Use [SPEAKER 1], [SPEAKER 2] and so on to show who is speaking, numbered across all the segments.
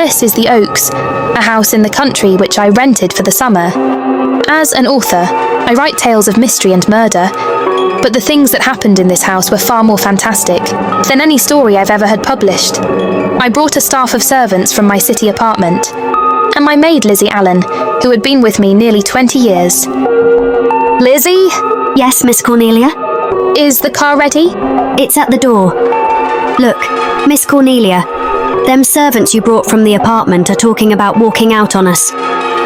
[SPEAKER 1] This is the Oaks, a house in the country which I rented for the summer. As an author, I write tales of mystery and murder, but the things that happened in this house were far more fantastic than any story I've ever had published. I brought a staff of servants from my city apartment, and my maid Lizzie Allen, who had been with me nearly 20 years. Lizzie?
[SPEAKER 2] Yes, Miss Cornelia?
[SPEAKER 1] Is the car ready?
[SPEAKER 2] It's at the door. Look, Miss Cornelia, them servants you brought from the apartment are talking about walking out on us.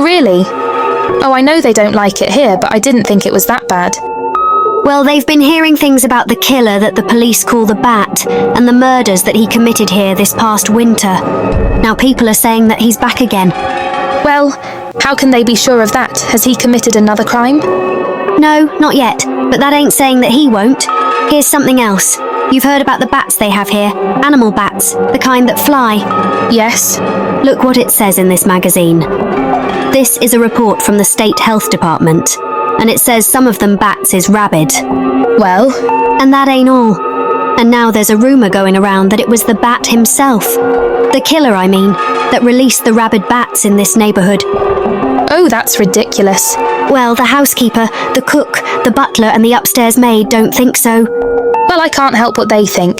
[SPEAKER 1] Really? Oh, I know they don't like it here, but I didn't think it was that bad.
[SPEAKER 2] Well, they've been hearing things about the killer that the police call the Bat and the murders that he committed here this past winter. Now people are saying that he's back again.
[SPEAKER 1] Well, how can they be sure of that? Has he committed another crime?
[SPEAKER 2] No, not yet, but that ain't saying that he won't. Here's something else. You've heard about the bats they have here, animal bats, the kind that fly.
[SPEAKER 1] Yes.
[SPEAKER 2] Look what it says in this magazine. This is a report from the State Health Department, and it says some of them bats is rabid.
[SPEAKER 1] Well?
[SPEAKER 2] And that ain't all. And now there's a rumour going around that it was the Bat himself, the killer I mean, that released the rabid bats in this neighbourhood.
[SPEAKER 1] Oh, that's ridiculous.
[SPEAKER 2] Well, the housekeeper, the cook, the butler and the upstairs maid don't think so.
[SPEAKER 1] Well, I can't help what they think.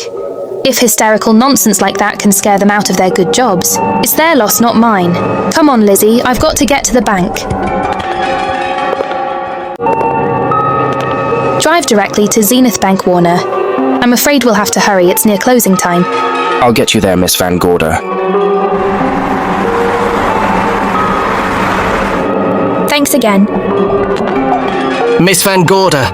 [SPEAKER 1] If hysterical nonsense like that can scare them out of their good jobs, it's their loss, not mine. Come on, Lizzie, I've got to get to the bank. Drive directly to Zenith Bank, Warner. I'm afraid we'll have to hurry, it's near closing time.
[SPEAKER 3] I'll get you there, Miss Van Gorder.
[SPEAKER 1] Thanks again.
[SPEAKER 3] Miss Van Gorder!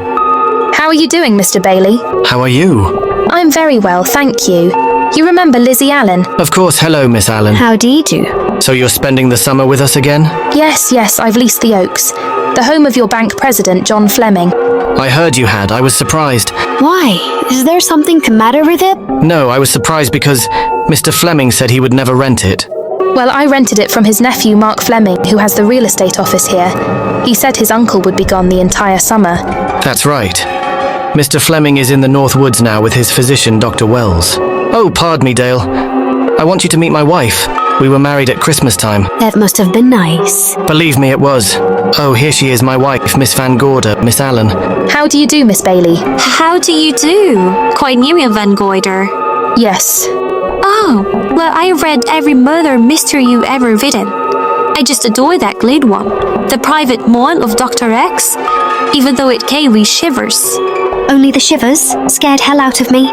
[SPEAKER 1] How are you doing, Mr. Bailey?
[SPEAKER 3] How are you?
[SPEAKER 1] I'm very well, thank you. You remember Lizzie Allen?
[SPEAKER 3] Of course, hello, Miss Allen.
[SPEAKER 2] How do you do?
[SPEAKER 3] So you're spending the summer with us again?
[SPEAKER 1] Yes, I've leased the Oaks, the home of your bank president, John Fleming.
[SPEAKER 3] I heard you had. I was surprised.
[SPEAKER 2] Why? Is there something the matter with it?
[SPEAKER 3] No, I was surprised because Mr. Fleming said he would never rent it.
[SPEAKER 1] Well, I rented it from his nephew, Mark Fleming, who has the real estate office here. He said his uncle would be gone the entire summer.
[SPEAKER 3] That's right. Mr. Fleming is in the North Woods now with his physician, Dr. Wells. Oh, pardon me, Dale. I want you to meet my wife. We were married at Christmas time.
[SPEAKER 2] That must have been nice.
[SPEAKER 3] Believe me, it was. Oh, here she is, my wife, Miss Van Gorder, Miss Allen.
[SPEAKER 1] How do you do, Miss Bailey?
[SPEAKER 4] How do you do? Quite new in Van Goyder.
[SPEAKER 1] Yes.
[SPEAKER 4] Oh, well, I read every murder mystery you ever written. I just adore that Glade one. The Private Moil of Dr. X, even though it gave me shivers.
[SPEAKER 2] Only the shivers? Scared hell out of me?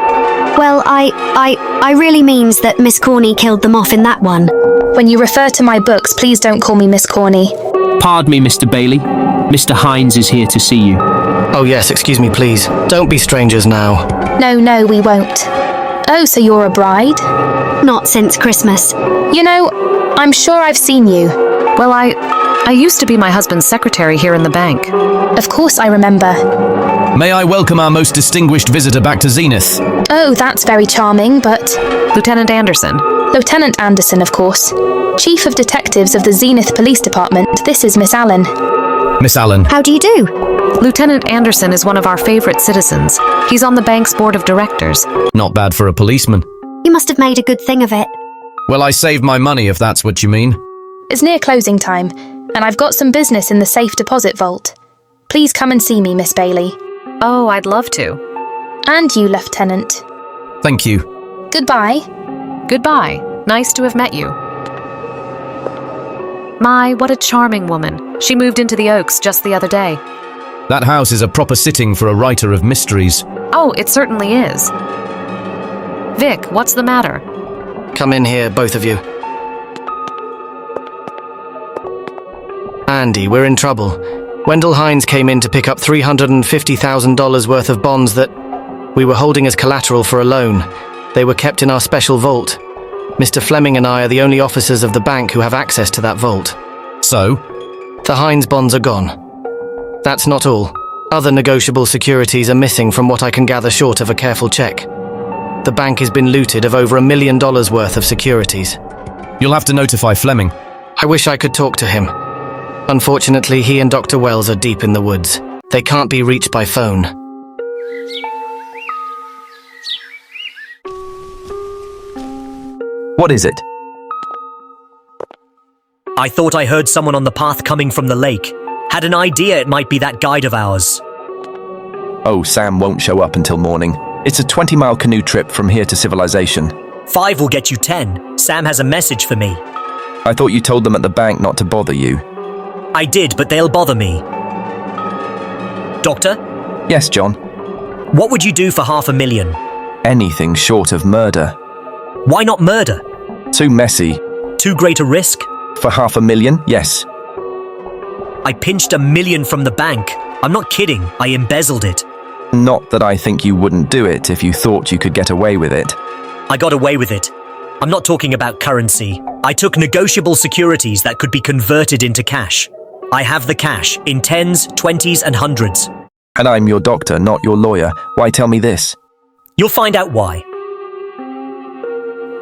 [SPEAKER 2] Well, I really means that Miss Corney killed them off in that one.
[SPEAKER 1] When you refer to my books, please don't call me Miss Corney.
[SPEAKER 5] Pardon me, Mr. Bailey. Mr. Hines is here to see you.
[SPEAKER 3] Oh yes, excuse me, please. Don't be strangers now.
[SPEAKER 1] No, we won't. Oh, so you're a bride?
[SPEAKER 2] Not since Christmas.
[SPEAKER 1] You know, I'm sure I've seen you.
[SPEAKER 6] Well, I used to be my husband's secretary here in the bank.
[SPEAKER 1] Of course I remember.
[SPEAKER 7] May I welcome our most distinguished visitor back to Zenith?
[SPEAKER 1] Oh, that's very charming, but...
[SPEAKER 6] Lieutenant Anderson.
[SPEAKER 1] Lieutenant Anderson, of course. Chief of Detectives of the Zenith Police Department. This is Miss Allen.
[SPEAKER 7] Miss Allen.
[SPEAKER 2] How do you do?
[SPEAKER 6] Lieutenant Anderson is one of our favorite citizens. He's on the bank's board of directors.
[SPEAKER 7] Not bad for a policeman.
[SPEAKER 2] You must have made a good thing of it.
[SPEAKER 7] Well, I saved my money, if that's what you mean.
[SPEAKER 1] It's near closing time, and I've got some business in the safe deposit vault. Please come and see me, Miss Bailey.
[SPEAKER 6] Oh, I'd love to.
[SPEAKER 1] And you, Lieutenant.
[SPEAKER 7] Thank you.
[SPEAKER 1] Goodbye.
[SPEAKER 6] Goodbye. Nice to have met you. My, what a charming woman. She moved into the Oaks just the other day.
[SPEAKER 7] That house is a proper sitting for a writer of mysteries.
[SPEAKER 6] Oh, it certainly is. Vic, what's the matter?
[SPEAKER 3] Come in here, both of you. Andy, we're in trouble. Wendell Hines came in to pick up $350,000 worth of bonds that we were holding as collateral for a loan. They were kept in our special vault. Mr. Fleming and I are the only officers of the bank who have access to that vault.
[SPEAKER 7] So?
[SPEAKER 3] The Hines bonds are gone. That's not all. Other negotiable securities are missing from what I can gather short of a careful check. The bank has been looted of over $1 million worth of securities.
[SPEAKER 7] You'll have to notify Fleming.
[SPEAKER 3] I wish I could talk to him. Unfortunately, he and Dr. Wells are deep in the woods. They can't be reached by phone.
[SPEAKER 8] What is it? I thought I heard someone on the path coming from the lake. Had an idea it might be that guide of ours.
[SPEAKER 7] Oh, Sam won't show up until morning. It's a 20-mile canoe trip from here to civilization.
[SPEAKER 8] 5 will get you 10. Sam has a message for me.
[SPEAKER 7] I thought you told them at the bank not to bother you.
[SPEAKER 8] I did, but they'll bother me. Doctor?
[SPEAKER 7] Yes, John.
[SPEAKER 8] What would you do for $500,000?
[SPEAKER 7] Anything short of murder.
[SPEAKER 8] Why not murder?
[SPEAKER 7] Too messy.
[SPEAKER 8] Too great a risk?
[SPEAKER 7] For $500,000, yes.
[SPEAKER 8] I pinched $1 million from the bank. I'm not kidding, I embezzled it.
[SPEAKER 7] Not that I think you wouldn't do it if you thought you could get away with it.
[SPEAKER 8] I got away with it. I'm not talking about currency. I took negotiable securities that could be converted into cash. I have the cash in 10s, 20s, and 100s.
[SPEAKER 7] And I'm your doctor, not your lawyer. Why tell me this?
[SPEAKER 8] You'll find out why.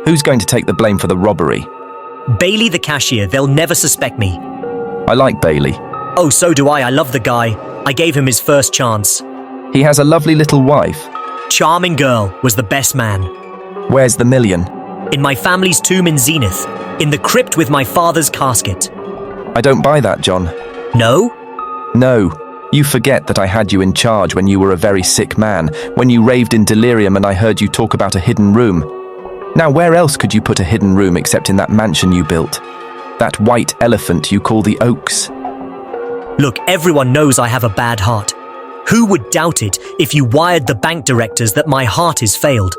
[SPEAKER 7] Who's going to take the blame for the robbery?
[SPEAKER 8] Bailey the cashier, they'll never suspect me.
[SPEAKER 7] I like Bailey.
[SPEAKER 8] Oh, so do I love the guy. I gave him his first chance.
[SPEAKER 7] He has a lovely little wife.
[SPEAKER 8] Charming girl, was the best man.
[SPEAKER 7] Where's the $1 million?
[SPEAKER 8] In my family's tomb in Zenith, in the crypt with my father's casket.
[SPEAKER 7] I don't buy that, John.
[SPEAKER 8] No?
[SPEAKER 7] No. You forget that I had you in charge when you were a very sick man, when you raved in delirium and I heard you talk about a hidden room. Now, where else could you put a hidden room except in that mansion you built? That white elephant you call the Oaks.
[SPEAKER 8] Look, everyone knows I have a bad heart. Who would doubt it if you wired the bank directors that my heart is failed?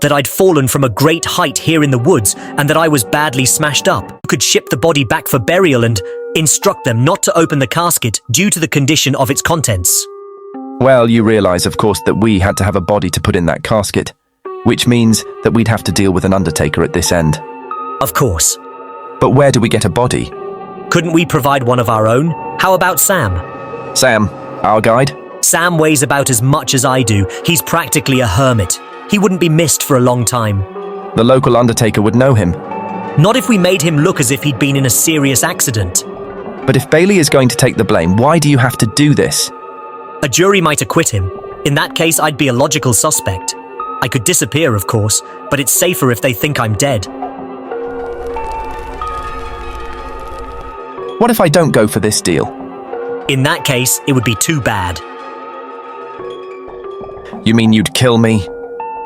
[SPEAKER 8] That I'd fallen from a great height here in the woods and that I was badly smashed up? You could ship the body back for burial and instruct them not to open the casket due to the condition of its contents.
[SPEAKER 7] Well, you realize, of course, that we had to have a body to put in that casket, which means that we'd have to deal with an undertaker at this end.
[SPEAKER 8] Of course.
[SPEAKER 7] But where do we get a body?
[SPEAKER 8] Couldn't we provide one of our own? How about Sam?
[SPEAKER 7] Sam, our guide?
[SPEAKER 8] Sam weighs about as much as I do. He's practically a hermit. He wouldn't be missed for a long time.
[SPEAKER 7] The local undertaker would know him.
[SPEAKER 8] Not if we made him look as if he'd been in a serious accident.
[SPEAKER 7] But if Bailey is going to take the blame, why do you have to do this?
[SPEAKER 8] A jury might acquit him. In that case, I'd be a logical suspect. I could disappear, of course, but it's safer if they think I'm dead.
[SPEAKER 7] What if I don't go for this deal?
[SPEAKER 8] In that case, it would be too bad.
[SPEAKER 7] You mean you'd kill me?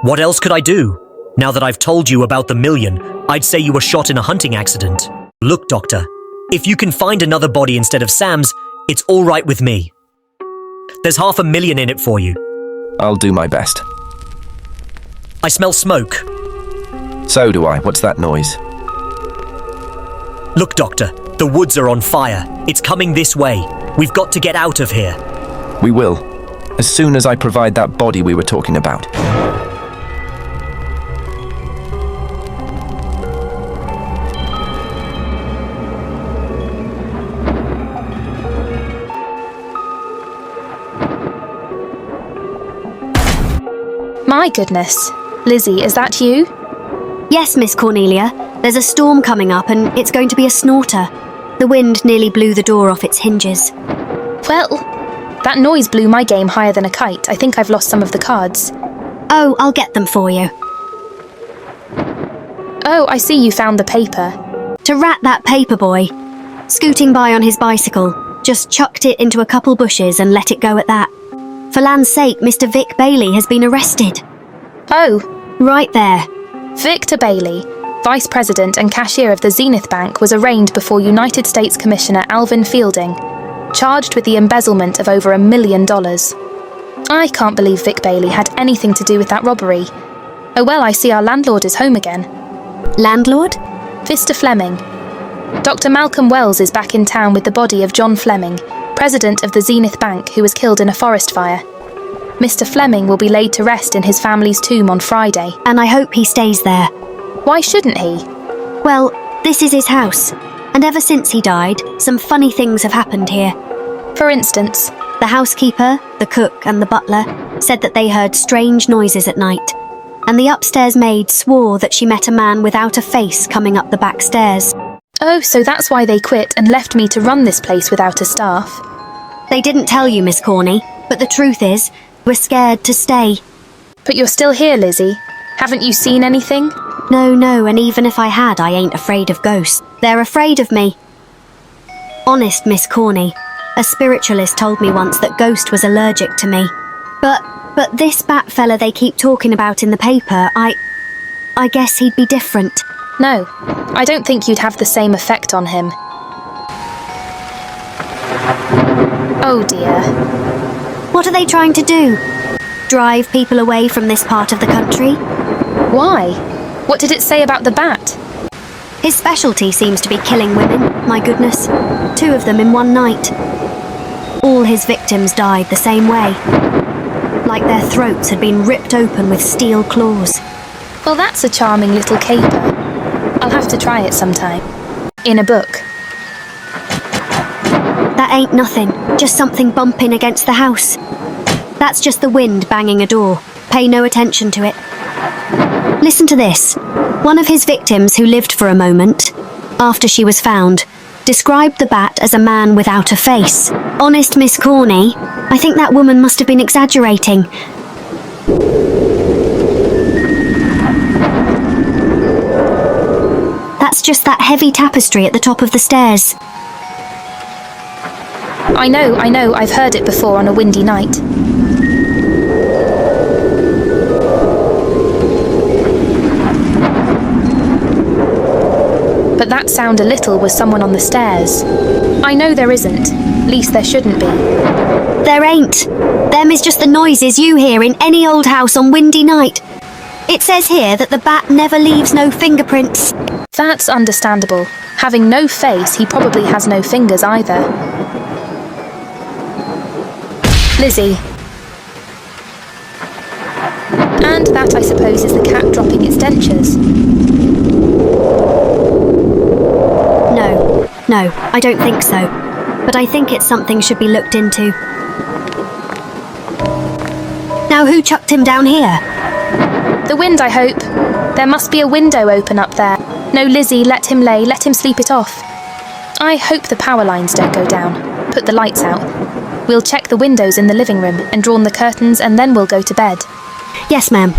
[SPEAKER 8] What else could I do? Now that I've told you about the $1 million, I'd say you were shot in a hunting accident. Look, Doctor, if you can find another body instead of Sam's, it's all right with me. There's $500,000 in it for you.
[SPEAKER 7] I'll do my best.
[SPEAKER 8] I smell smoke.
[SPEAKER 7] So do I. What's that noise?
[SPEAKER 8] Look, Doctor, the woods are on fire. It's coming this way. We've got to get out of here.
[SPEAKER 7] We will, as soon as I provide that body we were talking about.
[SPEAKER 1] My goodness. Lizzie, is that you?
[SPEAKER 2] Yes, Miss Cornelia. There's a storm coming up and it's going to be a snorter. The wind nearly blew the door off its hinges.
[SPEAKER 1] Well, that noise blew my game higher than a kite. I think I've lost some of the cards.
[SPEAKER 2] Oh, I'll get them for you.
[SPEAKER 1] Oh, I see you found the paper.
[SPEAKER 2] To rat that paper boy. Scooting by on his bicycle, just chucked it into a couple bushes and let it go at that. For land's sake, Mr. Vic Bailey has been arrested.
[SPEAKER 1] Oh,
[SPEAKER 2] Right there.
[SPEAKER 1] Victor Bailey, Vice President and Cashier of the Zenith Bank, was arraigned before United States Commissioner Alvin Fielding, charged with the embezzlement of over $1 million. I can't believe Vic Bailey had anything to do with that robbery. Oh well, I see our landlord is home again.
[SPEAKER 2] Landlord?
[SPEAKER 1] Mr. Fleming. Dr. Malcolm Wells is back in town with the body of John Fleming, President of the Zenith Bank, who was killed in a forest fire. Mr. Fleming will be laid to rest in his family's tomb on Friday.
[SPEAKER 2] And I hope he stays there.
[SPEAKER 1] Why shouldn't he?
[SPEAKER 2] Well, this is his house. And ever since he died, some funny things have happened here.
[SPEAKER 1] For instance,
[SPEAKER 2] The housekeeper, the cook and the butler said that they heard strange noises at night. And the upstairs maid swore that she met a man without a face coming up the back stairs.
[SPEAKER 1] oh, so that's why they quit and left me to run this place without a staff.
[SPEAKER 2] They didn't tell you, Miss Corney, but the truth is, we're scared to stay.
[SPEAKER 1] But you're still here, Lizzie. Haven't you seen anything?
[SPEAKER 2] No, and even if I had, I ain't afraid of ghosts. They're afraid of me. Honest, Miss Corney. A spiritualist told me once that Ghost was allergic to me. But this bat fella they keep talking about in the paper, I guess he'd be different.
[SPEAKER 1] No, I don't think you'd have the same effect on him. Oh dear.
[SPEAKER 2] What are they trying to do? Drive people away from this part of the country?
[SPEAKER 1] Why? What did it say about the bat?
[SPEAKER 2] His specialty seems to be killing women, my goodness. 2 of them in one night. All his victims died the same way. Like their throats had been ripped open with steel claws.
[SPEAKER 1] Well, that's a charming little caper. I'll have to try it sometime. In a book.
[SPEAKER 2] That ain't nothing, just something bumping against the house. That's just the wind banging a door. Pay no attention to it. Listen to this. One of his victims who lived for a moment, after she was found, described the bat as a man without a face. Honest, Miss Corney, I think that woman must have been exaggerating. That's just that heavy tapestry at the top of the stairs.
[SPEAKER 1] I know, I've heard it before on a windy night. But that sound a little was someone on the stairs. I know there isn't. Least there shouldn't be.
[SPEAKER 2] There ain't. Them is just the noises you hear in any old house on windy night. It says here that the bat never leaves no fingerprints.
[SPEAKER 1] That's understandable. Having no face, he probably has no fingers either. Lizzie. And that, I suppose, is the cat dropping its dentures.
[SPEAKER 2] No, I don't think so. But I think it's something should be looked into. Now who chucked him down here?
[SPEAKER 1] The wind, I hope. There must be a window open up there. No, Lizzie, let him lay, let him sleep it off. I hope the power lines don't go down. Put the lights out. We'll check the windows in the living room and drawn the curtains, and then we'll go to bed.
[SPEAKER 2] Yes, ma'am.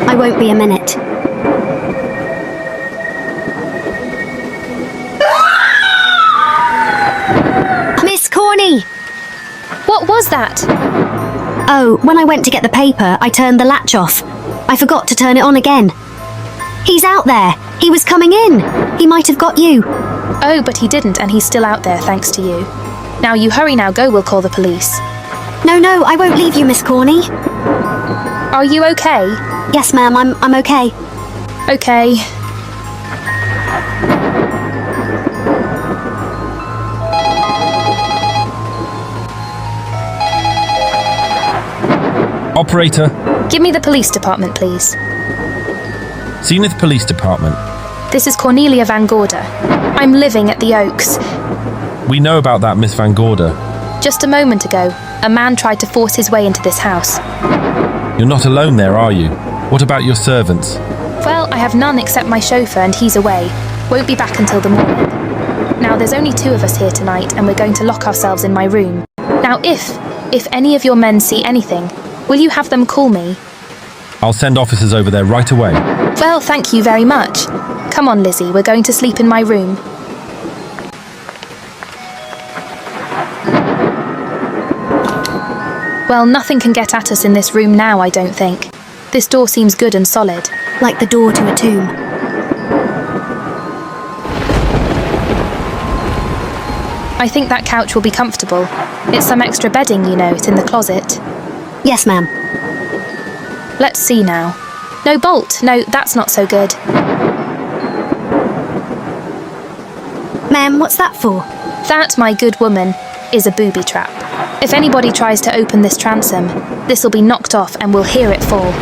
[SPEAKER 2] I won't be a minute. Miss Corney!
[SPEAKER 1] What was that?
[SPEAKER 2] Oh, when I went to get the paper, I turned the latch off. I forgot to turn it on again. He's out there. He was coming in. He might have got you.
[SPEAKER 1] Oh, but he didn't, and he's still out there, thanks to you. Now you hurry now, go, we'll call the police.
[SPEAKER 2] No, I won't leave you, Miss Corney.
[SPEAKER 1] Are you okay?
[SPEAKER 2] Yes, ma'am, I'm okay.
[SPEAKER 1] Okay.
[SPEAKER 9] Operator.
[SPEAKER 1] Give me the police department, please.
[SPEAKER 9] Zenith Police Department.
[SPEAKER 1] This is Cornelia Van Gorder. I'm living at the Oaks.
[SPEAKER 9] We know about that, Miss Van Gorder.
[SPEAKER 1] Just a moment ago, a man tried to force his way into this house.
[SPEAKER 9] You're not alone there, are you? What about your servants?
[SPEAKER 1] Well, I have none except my chauffeur, and he's away. Won't be back until the morning. Now, there's only 2 of us here tonight, and we're going to lock ourselves in my room. Now, if any of your men see anything, will you have them call me?
[SPEAKER 9] I'll send officers over there right away.
[SPEAKER 1] Well, thank you very much. Come on, Lizzie, we're going to sleep in my room. Well, nothing can get at us in this room now, I don't think. This door seems good and solid.
[SPEAKER 2] Like the door to a tomb.
[SPEAKER 1] I think that couch will be comfortable. It's some extra bedding, you know, it's in the closet.
[SPEAKER 2] Yes, ma'am.
[SPEAKER 1] Let's see now. No bolt. No, that's not so good.
[SPEAKER 2] Ma'am, what's that for?
[SPEAKER 1] That, my good woman, is a booby trap. If anybody tries to open this transom, this'll be knocked off and we'll hear it fall.